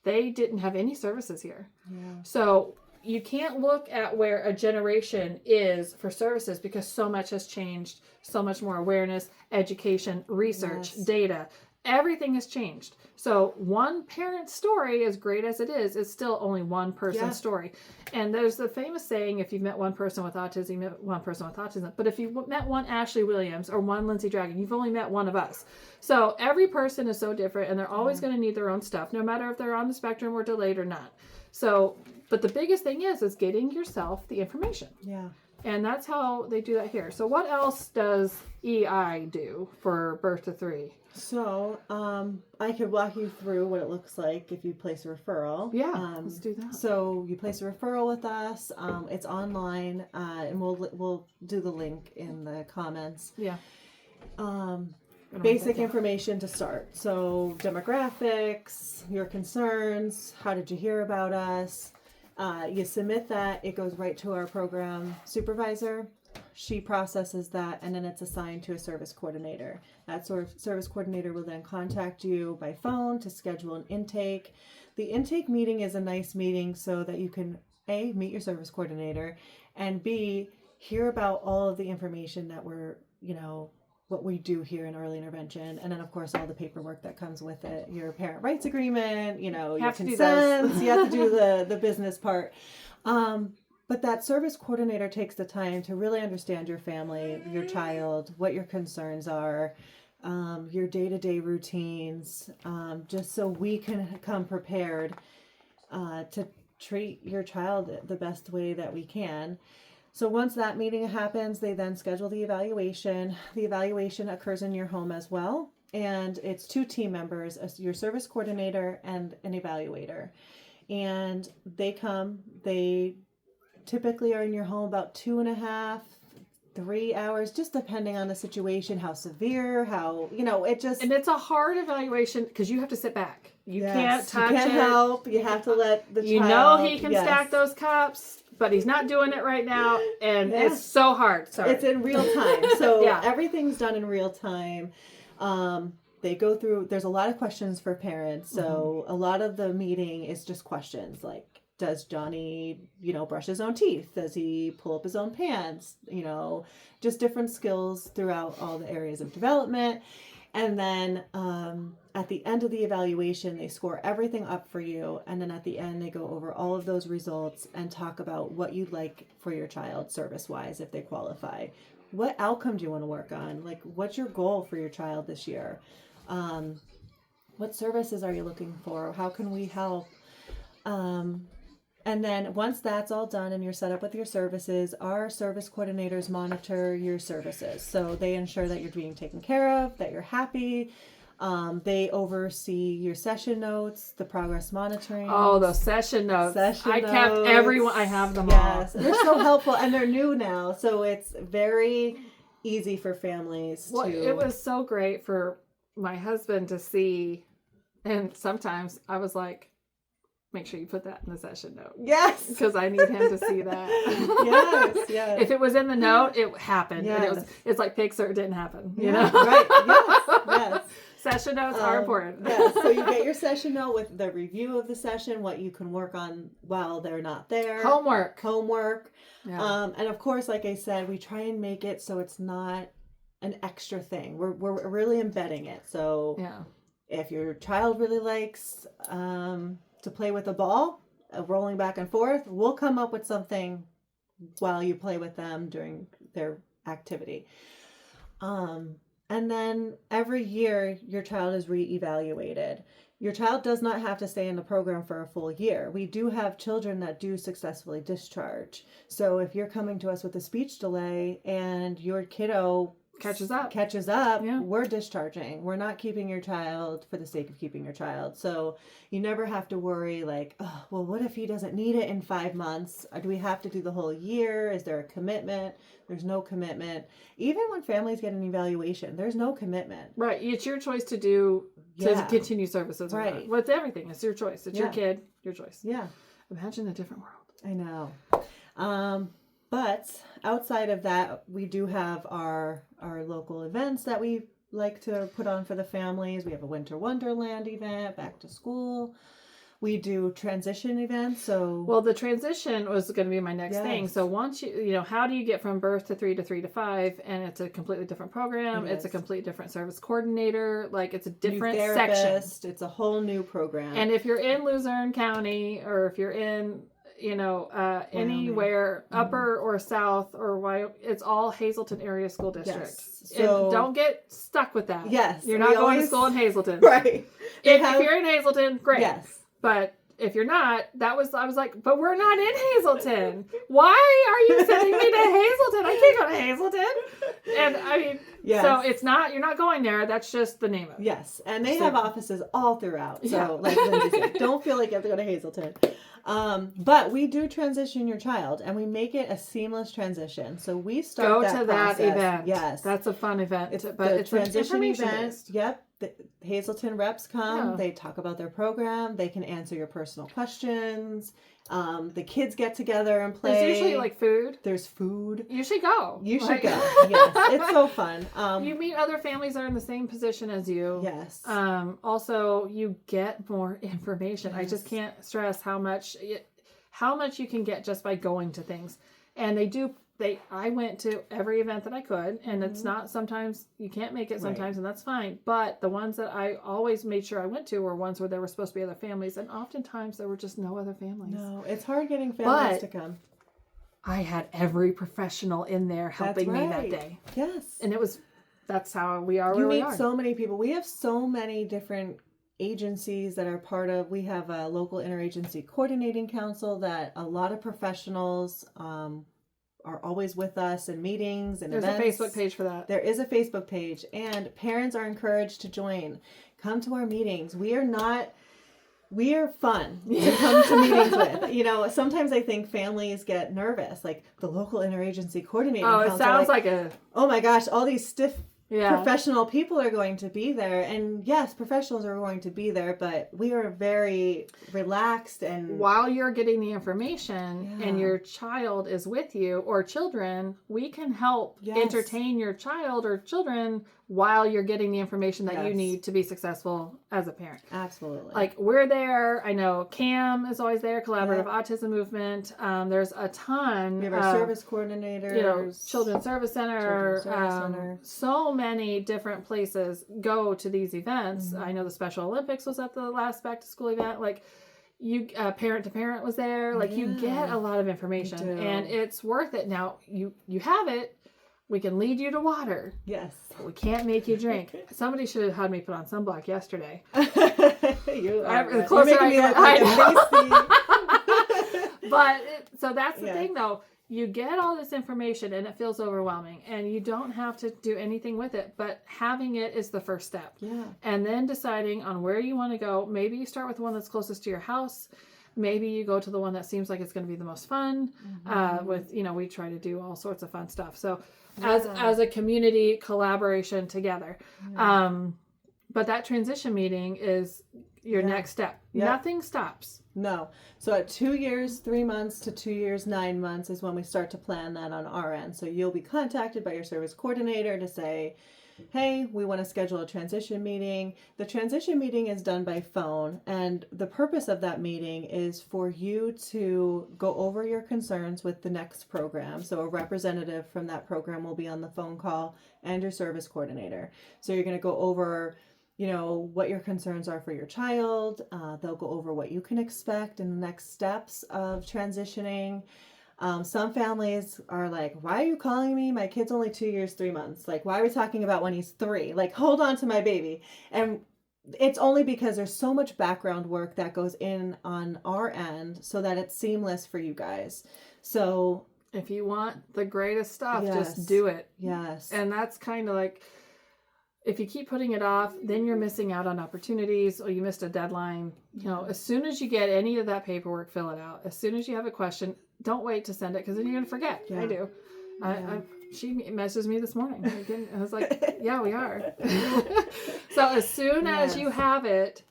they didn't have any services here. Yeah. So you can't look at where a generation is for services because so much has changed, so much more awareness, education, research, data. everything has changed. So one parent's story, as great as it is still only one person's Yeah. story. And there's the famous saying, if you've met one person with autism, you met one person with autism. But if you met one Ashley Williams or one Lindsay Dragon, you've only met one of us. So every person is so different, and they're always going to need their own stuff, no matter if they're on the spectrum or delayed or not. So, but the biggest thing is getting yourself the information. Yeah. And that's how they do that here. So what else does EI do for birth to 3? So, I could walk you through what it looks like if you place a referral. Yeah, let's do that. So you place a referral with us. It's online, and we'll do the link in the comments. Yeah. Basic information to start. So demographics, your concerns, how did you hear about us? You submit that, it goes right to our program supervisor. She processes that, and then it's assigned to a service coordinator. That service coordinator will then contact you by phone to schedule an intake. The intake meeting is a nice meeting so that you can A, meet your service coordinator, and B, hear about all of the information that we're, what we do here in early intervention, and then of course all the paperwork that comes with it, your parent rights agreement, your consents, you have to do the business part. But that service coordinator takes the time to really understand your family, your child, what your concerns are, your day-to-day routines, just so we can come prepared to treat your child the best way that we can. So once that meeting happens, they then schedule the evaluation. The evaluation occurs in your home as well. And it's 2 team members, your service coordinator and an evaluator. And they typically are in your home about 2.5, 3 hours, just depending on the situation, how severe, And it's a hard evaluation because you have to sit back. You can't touch you can't help. You have to let the child. He can stack those cups, but he's not doing it right now, and it's so hard. Sorry. It's in real time, so Yeah. everything's done in real time. They go through. There's a lot of questions for parents, so a lot of the meeting is just questions like, does Johnny, brush his own teeth? Does he pull up his own pants? Just different skills throughout all the areas of development. And then at the end of the evaluation, they score everything up for you. And then at the end, they go over all of those results and talk about what you'd like for your child service-wise if they qualify. What outcome do you want to work on? Like, what's your goal for your child this year? What services are you looking for? How can we help? And then once that's all done and you're set up with your services, our service coordinators monitor your services. So they ensure that you're being taken care of, that you're happy. They oversee your session notes, the progress monitoring. Oh, those session notes. I kept everyone. I have them all. Yes, they're so helpful, and they're new now, so it's very easy for families to. It was so great for my husband to see, and sometimes I was like, make sure you put that in the session note. Yes. Because I need him to see that. Yes. If it was in the note, it happened. Yes. And it's like Pixar, it didn't happen. You Yeah, know? right. Yes. Session notes are important. Yes. So you get your session note with the review of the session, what you can work on while they're not there. Homework. Yeah. And of course, like I said, we try and make it so it's not an extra thing. We're really embedding it. So Yeah. if your child really likes to play with a ball, rolling back and forth, we'll come up with something while you play with them during their activity. And then every year your child is reevaluated. Your child does not have to stay in the program for a full year. We do have children that do successfully discharge. So if you're coming to us with a speech delay and your kiddo Catches up. Yeah. We're discharging. We're not keeping your child for the sake of keeping your child. So you never have to worry like, oh, well, what if he doesn't need it in 5 months? Or do we have to do the whole year? Is there a commitment? There's no commitment. Even when families get an evaluation, there's no commitment. Right. It's your choice to continue services. Right. Well, it's everything. It's your choice. It's your kid, your choice. Yeah. Imagine a different world. I know. But outside of that, we do have our local events that we like to put on for the families. We have a Winter Wonderland event, back to school. We do transition events. So Well, the transition was going to be my next thing. Yes. So once you know, how do you get from birth to 3 to 3 to 5? And it's a completely different program. It It's a is. completely different service coordinator. Like it's a new different section. therapist. It's a whole new program. And if you're in Luzerne County or if you're in, you know, anywhere upper or south or it's all Hazleton area school district. Yes. And So don't get stuck with that. yes, You're we not going to always- school in Hazleton. right. They If have- you're in Hazleton, great. Yes. But if you're not, I was like, but we're not in Hazleton. Why are you sending me to Hazleton? I can't go to Hazleton. And I mean, Yes. so it's not, you're not going there. That's just the name of it. Yes, and they So- have offices all throughout. So, Yeah. like Lindsay said, don't feel like you have to go to Hazleton. But we do transition your child, and we make it a seamless transition. So we start Go that to that process. event. Yes, That's a fun event. it's but the it's transition information event. based. Yep, the Hazleton reps come. Yeah. They talk about their program. They can answer your personal questions. The kids get together and play. There's usually like food. There's food. You should go. You should Like- go. Yes, it's so fun. You meet other families that are in the same position as you. Yes. Also, you get more information. I just Yes. can't stress how much you can get just by going to things. And I went to every event that I could, and it's not sometimes you can't make it sometimes, and that's fine. But the ones that I always made sure I went to were ones where there were supposed to be other families, and oftentimes there were just no other families. No, it's hard getting families But- to come. I had every professional in there helping me that right. day, Yes. and that's how we are. You where we meet are. so many people. We have so many different agencies that are part of. We have a local interagency coordinating council that a lot of professionals are always with us in meetings and There's events. a Facebook page for that. There is a Facebook page, and parents are encouraged to join. Come to our meetings. We are fun to come to meetings with. You know, sometimes I think families get nervous, like the local interagency coordinating Oh, council. it sounds like a oh my gosh, all these stiff yeah. professional people are going to be there, and yes, professionals are going to be there, but we are very relaxed and While you're getting the information Yeah. and your child is with you or children, we can help Yes. entertain your child or children while you're getting the information that you Yes. need to be successful as a parent. absolutely Like we're there. I know CAM is always there, Collaborative Autism Movement. There's a ton we have of our service coordinators, Children's Service Children's Center, Service Center. so many different places go to these events. Mm-hmm. I know the Special Olympics was at the last back to school event. Like you, Parent to Parent was there. Like you get Yeah, a lot of information, do. and it's worth it. Now you have it. We can lead you to water. yes. But we can't make you drink. Somebody should have had me put on sunblock yesterday. you are, The closer you're making me I look get- like a pasty. But so that's the Yeah. thing, though. You get all this information and it feels overwhelming, and you don't have to do anything with it. But having it is the first step. Yeah. And then deciding on where you want to go. Maybe you start with the one that's closest to your house. Maybe you go to the one that seems like it's going to be the most fun. With we try to do all sorts of fun stuff. So as a community collaboration together. But that transition meeting is your next step. Yeah. Nothing stops. No. So at 2 years, 3 months to 2 years, 9 months is when we start to plan that on our end. So you'll be contacted by your service coordinator to say, hey, we want to schedule a transition meeting. The transition meeting is done by phone, and the purpose of that meeting is for you to go over your concerns with the next program. So a representative from that program will be on the phone call, and your service coordinator. So you're going to go over what your concerns are for your child. They'll go over what you can expect in the next steps of transitioning. Some families are like, why are you calling me? My kid's only 2 years, 3 months. Like, why are we talking about when he's 3? Like, hold on to my baby. And it's only because there's so much background work that goes in on our end so that it's seamless for you guys. So, If you want the greatest stuff, Yes. just do it. yes. And that's kind of like, if you keep putting it off, then you're missing out on opportunities, or you missed a deadline. As soon as you get any of that paperwork, fill it out. As soon as you have a question, don't wait to send it, because then you're going to forget. Yeah. I do. She messaged me this morning. I was like, yeah, we are. So as soon as you Yes. have it,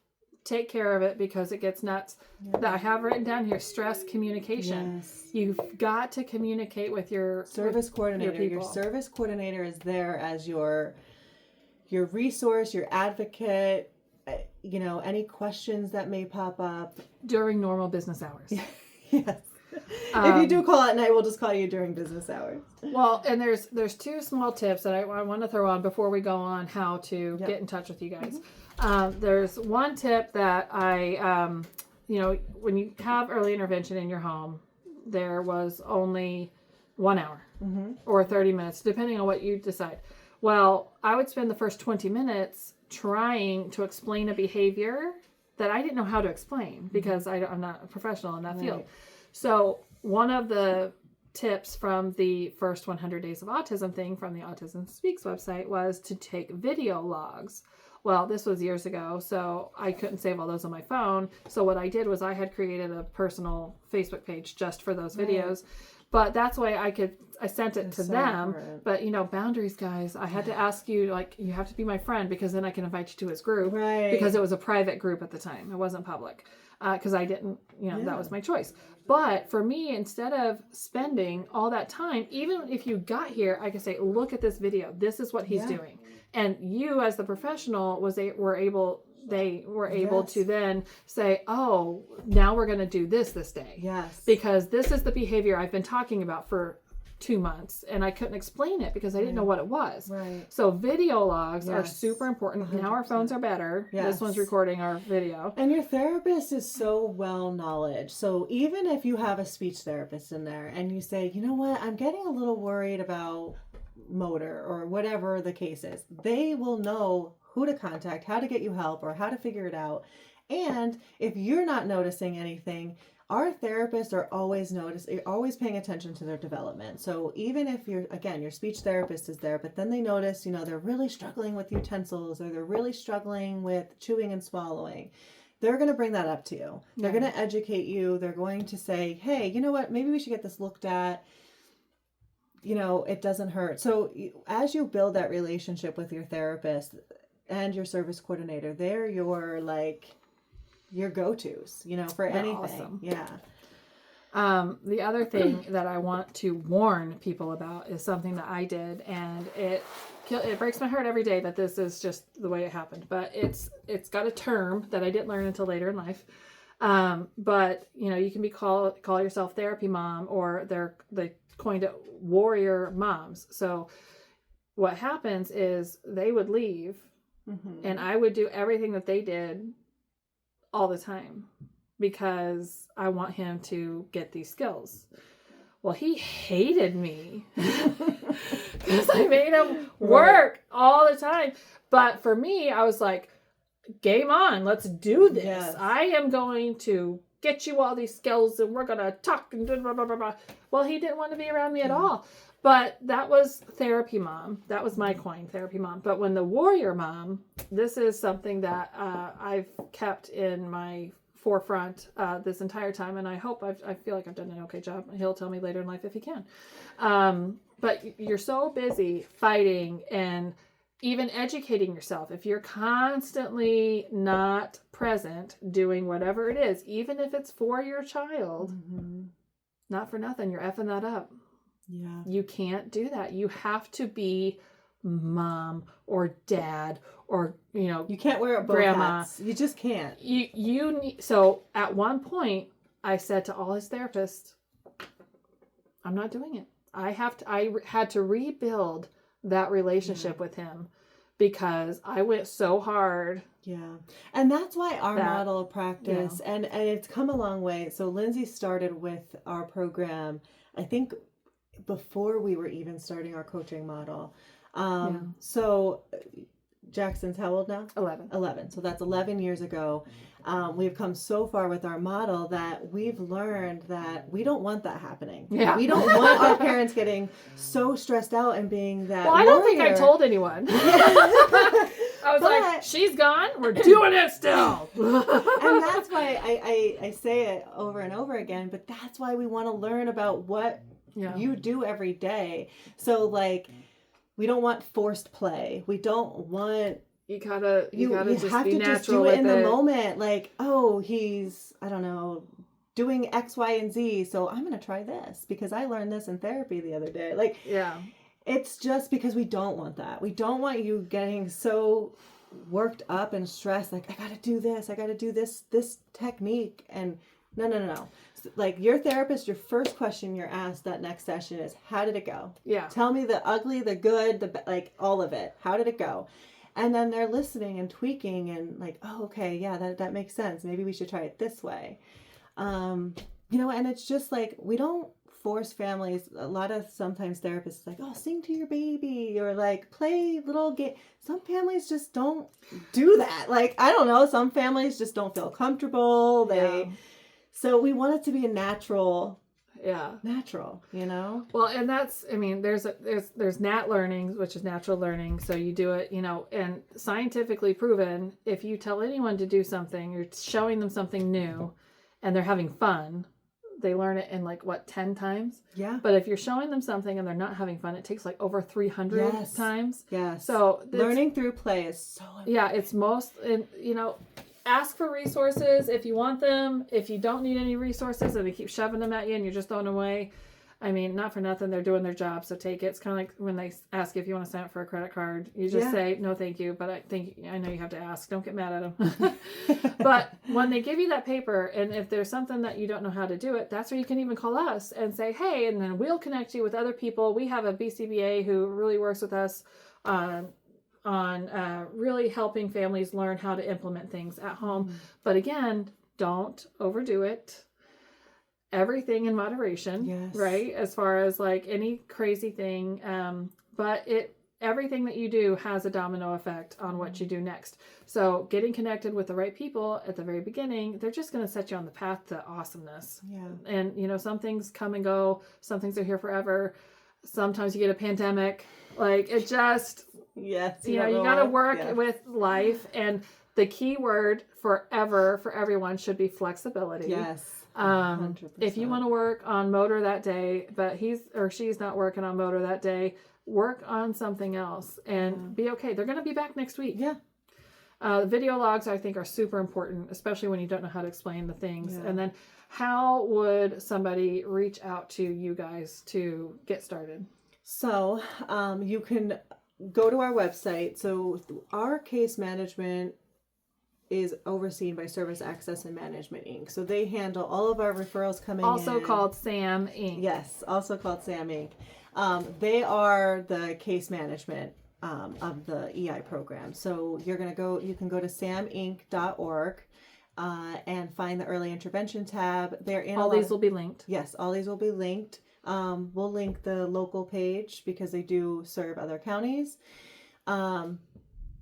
take care of it, because it gets nuts. I have written down here, stress communication. Yes. You've got to communicate with your Service coordinator. Your people. service coordinator is there as your resource, your advocate. you know, any questions that may pop up. During normal business hours. Yes. If you do call at night, we'll just call you during business hours. Well, and there's two small tips that I want to throw on before we go on how to get in touch with you guys. There's one tip that I, you know, when you have early intervention in your home, there was only 1 hour or 30 minutes, depending on what you decide. Well, I would spend the first 20 minutes trying to explain a behavior that I didn't know how to explain because I'm not a professional in that field. So one of the tips from the first 100 Days of Autism thing from the Autism Speaks website was to take video logs. Well, this was years ago, so I couldn't save all those on my phone. So what I did was I had created a personal Facebook page just for those videos. But that's why I sent it to them. Important. But, you know, boundaries, guys. I had to ask you, like, you have to be my friend because then I can invite you to his group. Right. Because it was a private group at the time. It wasn't public. Because I didn't, you know, that was my choice. But for me, instead of spending all that time, even if you got here, I could say, look at this video. This is what he's doing. And you, as the professional, were able to then say, oh, now we're going to do this day. Yes. Because this is the behavior I've been talking about for 2 months, and I couldn't explain it because I didn't know what it was. Right. So video logs are super important. 100%. Now our phones are better. This one's recording our video. And your therapist is so well knowledge. So even if you have a speech therapist in there and you say, you know what, I'm getting a little worried about motor or whatever the case is, they will know who to contact, how to get you help, or how to figure it out. And if you're not noticing anything, our therapists are always paying attention to their development. So even if your speech therapist is there, but then they notice, you know, they're really struggling with utensils or they're really struggling with chewing and swallowing, they're going to bring that up to you. They're going to educate you. They're going to say, hey, you know what, maybe we should get this looked at. You know, it doesn't hurt. So as you build that relationship with your therapist and your service coordinator, they're your go-tos, you know, for anything. Awesome. Yeah. The other thing that I want to warn people about is something that I did, and it breaks my heart every day that this is just the way it happened. But it's got a term that I didn't learn until later in life. But you know, you can call yourself therapy mom, or they coined it warrior moms. So what happens is they would leave, and I would do everything that they did all the time because I want him to get these skills. Well, he hated me because I made him work all the time. But for me, I was like, game on, let's do this. Yes. I am going to get you all these skills and we're going to talk and blah, blah, blah, blah. Well, he didn't want to be around me at all. But that was therapy mom. That was my coin, therapy mom. But when the warrior mom, this is something that I've kept in my forefront this entire time. And I feel like I've done an okay job. He'll tell me later in life if he can. But you're so busy fighting and even educating yourself. If you're constantly not present doing whatever it is, even if it's for your child, not for nothing, you're effing that up. Yeah. You can't do that. You have to be mom or dad or, you know, You can't wear it both grandma. hats. You just can't. You need, so at one point I said to all his therapists, I'm not doing it. I had to rebuild that relationship with him because I went so hard. Yeah. And that's why our model of practice, and it's come a long way. So Lindsay started with our program, I think, before we were even starting our coaching model. So Jackson's how old now? 11. So that's 11 years ago. We've come so far with our model that we've learned that we don't want that happening. Yeah. We don't want our parents getting so stressed out and being that Well, I don't think I told anyone. I was like, she's gone. We're doing it still. And that's why I say it over and over again, but that's why we want to learn about what you do every day. So like, we don't want forced play. We don't want... You gotta just have be to natural just do it in the moment. Like, oh, he's, I don't know, doing X, Y, and Z. So I'm going to try this because I learned this in therapy the other day. Like, it's just because we don't want that. We don't want you getting so worked up and stressed, like, I got to do this technique. And no. Like, your therapist, your first question you're asked that next session is, how did it go? Yeah. Tell me the ugly, the good, like, all of it. How did it go? And then they're listening and tweaking and like, oh, okay, yeah, that makes sense. Maybe we should try it this way. And it's just like, we don't force families. A lot of sometimes therapists like, oh, sing to your baby or like play little game. Some families just don't do that. Like, I don't know. Some families just don't feel comfortable. So we want it to be a natural, Well, and that's, I mean, there's nat learning, which is natural learning. So you do it, and scientifically proven, if you tell anyone to do something, you're showing them something new and they're having fun, they learn it in 10 times. Yeah. But if you're showing them something and they're not having fun, it takes over 300 times. Yes. So learning through play is so important. Yeah, it's ask for resources if you want them. If you don't need any resources and they keep shoving them at you and you're just throwing them away, I mean, not for nothing, they're doing their job, so take it. It's kind of like when they ask if you want to sign up for a credit card. You just say, no, thank you, but I know you have to ask. Don't get mad at them. But when they give you that paper, and if there's something that you don't know how to do it, that's where you can even call us and say, hey, and then we'll connect you with other people. We have a BCBA who really works with us on really helping families learn how to implement things at home. Mm-hmm. But again, don't overdo it. Everything in moderation, right? As far as any crazy thing. But everything that you do has a domino effect on what you do next. So getting connected with the right people at the very beginning, they're just going to set you on the path to awesomeness. Yeah. And, some things come and go. Some things are here forever. Sometimes you get a pandemic. It just... Yes. You got to work with life. And the key word forever for everyone should be flexibility. Yes. 100%. If you want to work on motor that day, but he's or she's not working on motor that day, work on something else and be okay. They're going to be back next week. Yeah. Video logs, I think, are super important, especially when you don't know how to explain the things. Yeah. And then how would somebody reach out to you guys to get started? So you can go to our website. So our case management is overseen by Service Access and Management, Inc. So they handle all of our referrals coming in. Also called SAM, Inc. Yes, also called SAM, Inc. They are the case management of the EI program. So you can go to saminc.org and find the early intervention tab. All these will be linked. Yes, all these will be linked. We'll link the local page because they do serve other counties.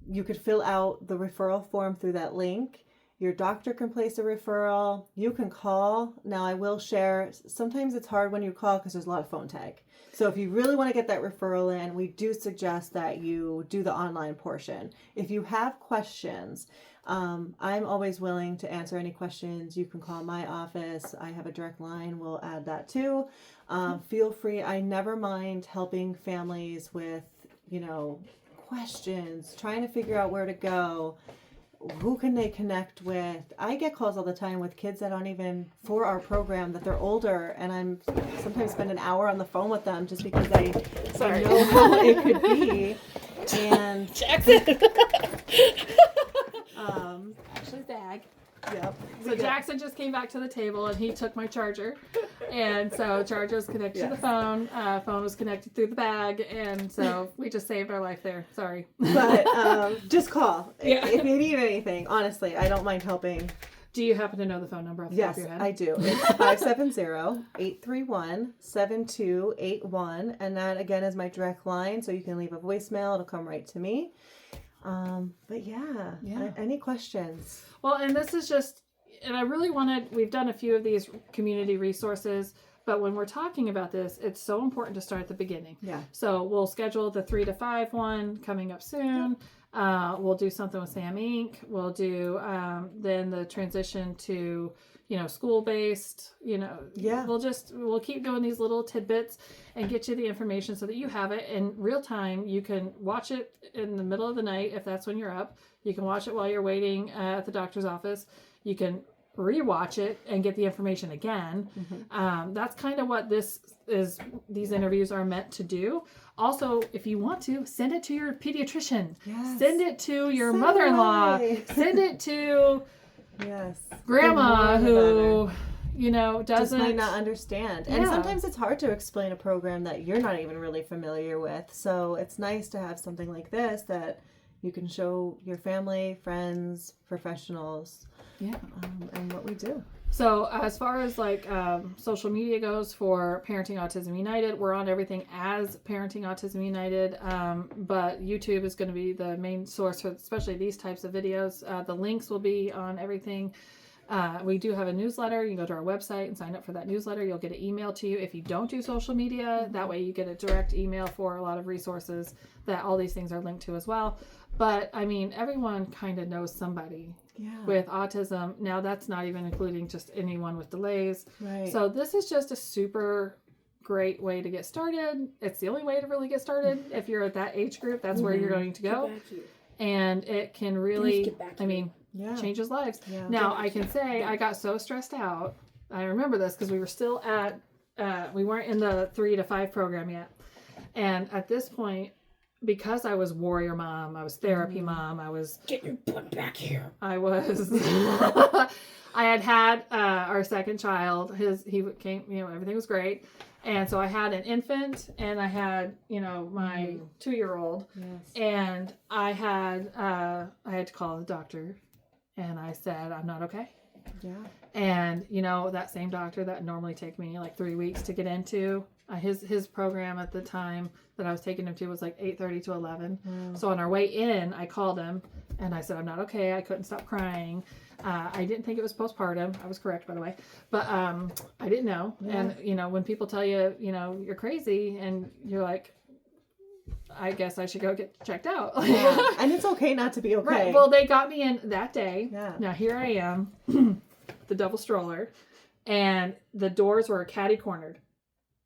You could fill out the referral form through that link. Your doctor can place a referral. You can call. Now, I will share, sometimes it's hard when you call because there's a lot of phone tag. So if you really want to get that referral in, we do suggest that you do the online portion. If you have questions, I'm always willing to answer any questions. You can call my office. I have a direct line. We'll add that too. Feel free. I never mind helping families with, questions, trying to figure out where to go. Who can they connect with? I get calls all the time with kids that aren't even for our program, that they're older, and I'm sometimes spend an hour on the phone with them just because I know how it could be. And Jackson. Actually, Dag. Yep. So Jackson just came back to the table and he took my charger, and so charger was connected to the phone. Phone was connected through the bag, and so we just saved our life there. Sorry, but just call if you need anything. Honestly, I don't mind helping. Do you happen to know the phone number off the top of your head? Yes, I do. It's 570-831-7281, and that again is my direct line. So you can leave a voicemail; it'll come right to me. But any questions? Well, and this is just, and I really we've done a few of these community resources, but when we're talking about this, it's so important to start at the beginning. Yeah. So we'll schedule the 3 to 5 one coming up soon. We'll do something with SAM Inc. We'll do, then the transition to, school-based, we'll keep doing these little tidbits and get you the information so that you have it in real time. You can watch it in the middle of the night if that's when you're up. You can watch it while you're waiting at the doctor's office. You can rewatch it and get the information again. Mm-hmm. That's kind of what these interviews are meant to do. Also, if you want to, send it to your pediatrician. Yes. Send it to your Send mother-in-law. away. Send it to Yes. grandma The more the who, better. Just doesn't. might not understand. And Yeah. sometimes it's hard to explain a program that you're not even really familiar with. So it's nice to have something like this that you can show your family, friends, professionals, Yeah. and what we do. So as far as like social media goes for Parenting Autism United, we're on everything as Parenting Autism United, but YouTube is going to be the main source for especially these types of videos. The links will be on everything. We do have a newsletter. You can go to our website and sign up for that newsletter. You'll get an email to you if you don't do social media. That way you get a direct email for a lot of resources that all these things are linked to as well. But I mean, everyone kind of knows somebody Yeah. with autism. Now that's not even including just anyone with delays. Right. So this is just a super great way to get started. It's the only way to really get started. If you're at that age group, that's where you're going to go. Get back here. And it can really, get back I mean, yeah. changes lives. Yeah. Now I can say I got so stressed out. I remember this because we were still at, we weren't in the 3 to 5 program yet. And at this point, because I was warrior mom, I was therapy mom, I was Get your butt back here. I was. I had our second child. He came. Everything was great, and so I had an infant, and I had my 2-year-old, Yes. and I had to call the doctor, and I said I'm not okay. Yeah. And that same doctor that normally take me like 3 weeks to get into, his program at the time that I was taking him to was like 8:30 to 11. So on our way in, I called him and I said I'm not okay. I couldn't stop crying. I didn't think it was postpartum. I was correct, by the way, but I didn't know. Yeah. And when people tell you you're crazy and you're like, I guess I should go get checked out. Yeah. And it's okay not to be okay. Right. Well, they got me in that day. Yeah. Now here I am, the double stroller, and the doors were catty cornered.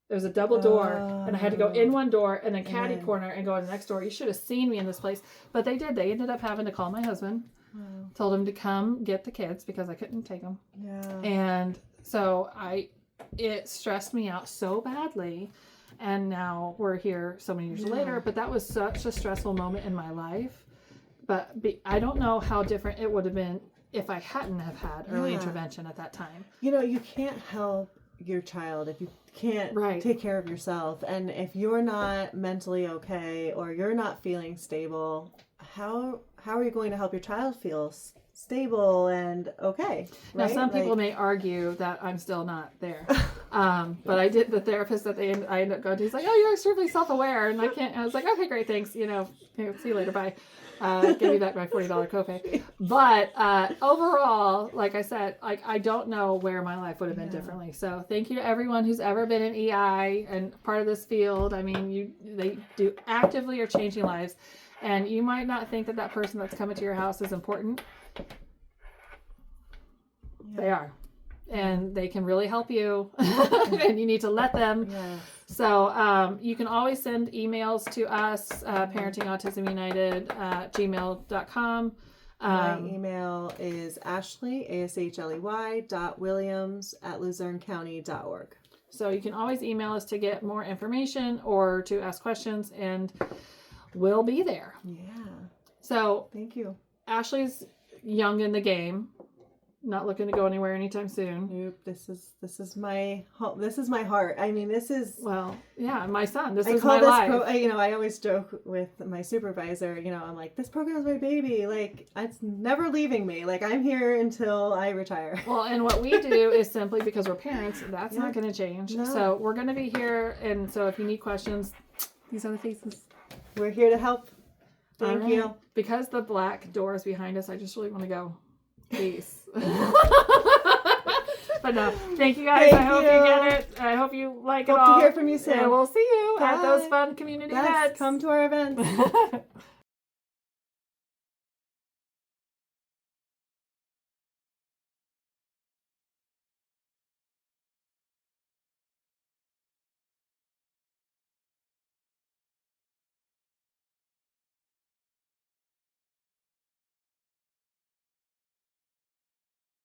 There was a double door, and I had to go in one door and then catty then- corner and go in the next door. You should have seen me in this place. But they did. They ended up having to call my husband, Wow. told him to come get the kids because I couldn't take them. Yeah. And so it stressed me out so badly. And now we're here so many years later. But that was such a stressful moment in my life. But I don't know how different it would have been if I hadn't have had early Yeah. intervention at that time. You can't help your child if you can't Right. take care of yourself. And if you're not mentally okay or you're not feeling stable, how are you going to help your child feel stable and okay? Now, Right? some people Like- may argue that I'm still not there. But I did, the therapist that I ended up going to, he's like, oh, you're extremely self-aware. And I was like, okay, great, thanks. See you later, bye. Give me back my $40 copay. But overall, like I said, I don't know where my life would have been differently. So thank you to everyone who's ever been in EI and part of this field. I mean, they do actively are changing lives. And you might not think that person that's coming to your house is important. They are. And they can really help you. And you need to let them. Yeah. So you can always send emails to us, parentingautismunited at gmail.com. My email is Ashley, ashley.williams@luzernecounty.org. So you can always email us to get more information or to ask questions, and we'll be there. Yeah. So Thank you. Ashley's young in the game, not looking to go anywhere anytime soon. Nope. This is my home. This is my heart. I mean, this is. Well, yeah, my son. This I is call my this life. I always joke with my supervisor, I'm like, this program's my baby. Like, it's never leaving me. Like, I'm here until I retire. Well, and what we do is simply because we're parents, that's Yeah. not going to change. No. So we're going to be here. And so if you need questions, these are the faces. We're here to help. Thank All right. you. Because the black door is behind us, I just really want to go. Peace. But no, thank you guys. Thank I hope you. you get it. I hope you like it Hope all. to hear from you soon. And we'll see you at those Bye. fun community Yes, events. come to our events.